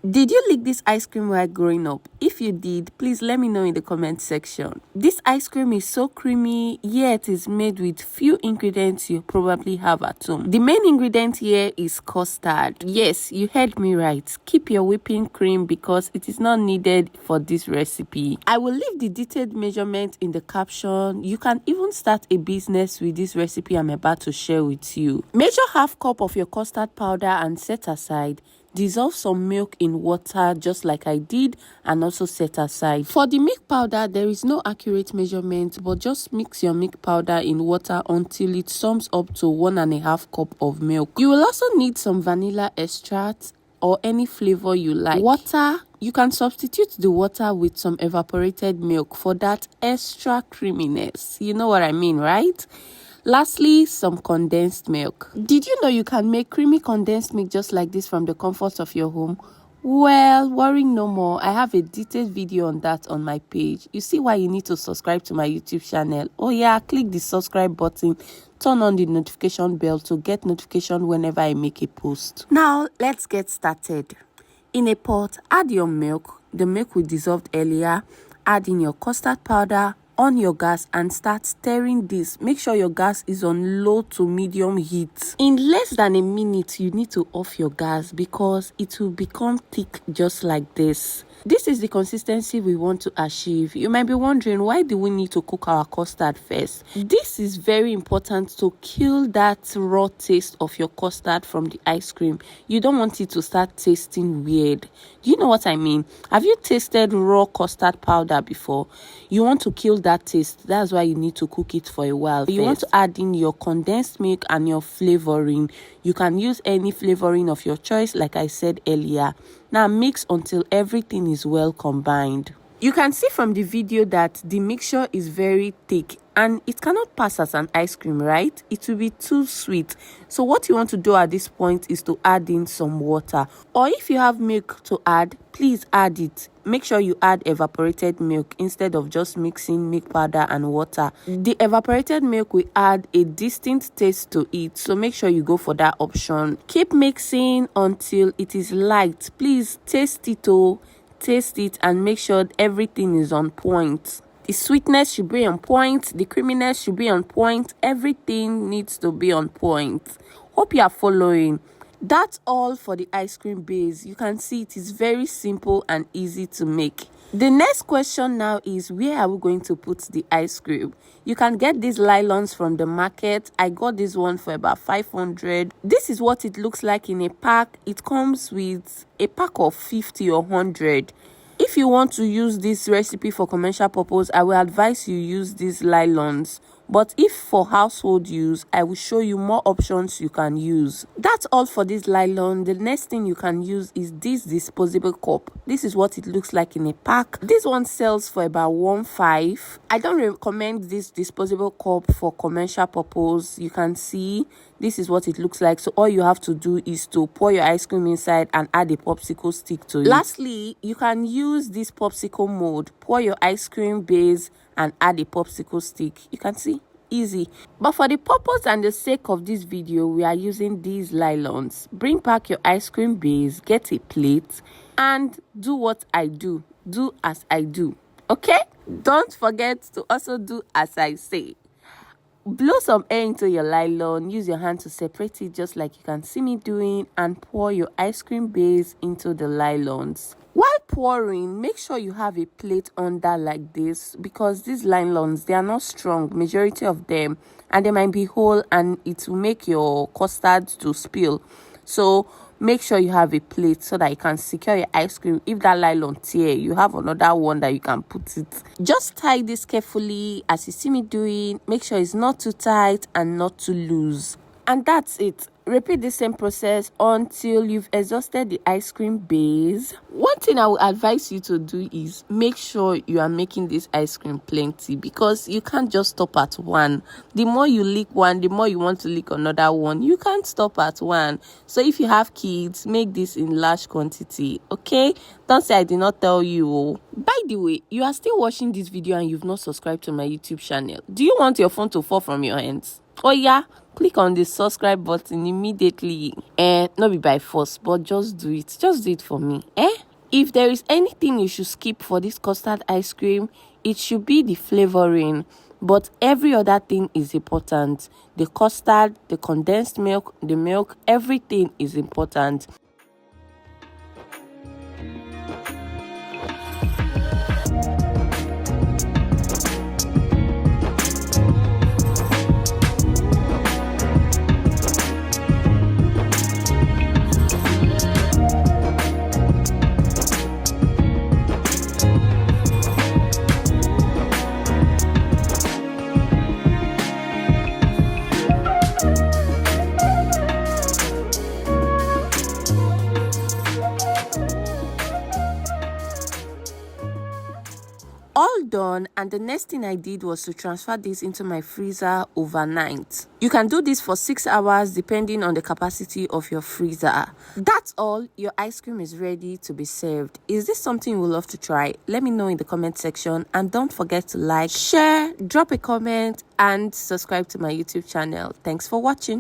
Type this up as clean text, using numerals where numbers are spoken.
Did you lick this ice cream while growing up? If you did, please let me know in the comment section. This ice cream is so creamy, yet it is made with few ingredients you probably have at home. The main ingredient here is custard. Yes, you heard me right. Keep your whipping cream because it is not needed for this recipe. I will leave the detailed measurement in the caption. You can even start a business with this recipe I'm about to share with you. Measure half cup of your custard powder and set aside. Dissolve some milk in water just like I did and also set aside. For the milk powder, there is no accurate measurement, but just mix your milk powder in water until it sums up to 1.5 cup of milk. You will also need some vanilla extract or any flavor you like. Water, you can substitute the water with some evaporated milk for that extra creaminess. You know what I mean, right? Lastly, some condensed milk. Did you know you can make creamy condensed milk just like this from the comfort of your home? Well, worrying no more. I have a detailed video on that on my page. You see why you need to subscribe to my YouTube channel. Oh yeah, click the subscribe button. Turn on the notification bell to get notification whenever I make a post. Now, let's get started. In a pot, add your milk. The milk we dissolved earlier. Add in your custard powder. On your gas and start stirring this. Make sure your gas is on low to medium heat. In less than a minute, you need to off your gas because it will become thick just like this. This is the consistency we want to achieve. You might be wondering, why do we need to cook our custard first? This is very important to kill that raw taste of your custard from the ice cream. You don't want it to start tasting weird. Do you know what I mean? Have you tasted raw custard powder before? You want to kill that taste. That's why you need to cook it for a while. You want to add in your condensed milk and your flavoring. You can use any flavoring of your choice, like I said earlier. Now mix until everything is well combined. You can see from the video that the mixture is very thick and it cannot pass as an ice cream, right? It will be too sweet. So what you want to do at this point is to add in some water. Or if you have milk to add, please add it. Make sure you add evaporated milk instead of just mixing milk powder and water. The evaporated milk will add a distinct taste to it, so make sure you go for that option. Keep mixing until it is light. Please taste it taste it and make sure everything is on point. The sweetness should be on point, the creaminess should be on point, everything needs to be on point. Hope you are following. That's all for the ice cream base. You can see it is very simple and easy to make. The next question now is, where are we going to put the ice cream? You can get these nylons from the market. I got this one for about 500. This is what it looks like in a pack. It comes with a pack of 50 or 100. If you want to use this recipe for commercial purpose, I will advise you use these nylons. But if for household use, I will show you more options you can use. That's all for this nylon. The next thing you can use is this disposable cup. This is what it looks like in a pack. This one sells for about 1.5. I don't recommend this disposable cup for commercial purpose. You can see this is what it looks like. So all you have to do is to pour your ice cream inside and add a popsicle stick to it. Lastly, you can use this popsicle mold. Pour your ice cream base and add a popsicle stick. You can see, easy. But for the purpose and the sake of this video, we are using these nylons. Bring back your ice cream base, get a plate, and do what I do. Do as I do. Okay? Don't forget to also do as I say. Blow some air into your nylon. Use your hand to separate it just like you can see me doing, and pour your ice cream base into the nylons. While pouring, make sure you have a plate under like this, because these nylons, they are not strong, majority of them, and they might be whole and it will make your custard to spill. So make sure you have a plate so that you can secure your ice cream. If that nylon tear, you have another one that you can put it. Just tie this carefully as you see me doing. Make sure it's not too tight and not too loose. And that's it. Repeat the same process until you've exhausted the ice cream base. One thing I would advise you to do is make sure you are making this ice cream plenty, because you can't just stop at one. The more you lick one, the more you want to lick another one. You can't stop at one. So if you have kids, make this in large quantity, okay? Don't say I did not tell you. By the way, you are still watching this video and you've not subscribed to my YouTube channel. Do you want your phone to fall from your hands? Oh yeah, click on the subscribe button immediately. Not be by force, but just do it. Just do it for me. If there is anything you should skip for this custard ice cream, it should be the flavoring. But every other thing is important. The custard, the condensed milk, the milk, everything is important. All done, and the next thing I did was to transfer this into my freezer overnight. You can do this for 6 hours depending on the capacity of your freezer. That's all. Your ice cream is ready to be served. Is this something you would love to try? Let me know in the comment section, and don't forget to like, share, drop a comment, and subscribe to my YouTube channel. Thanks for watching.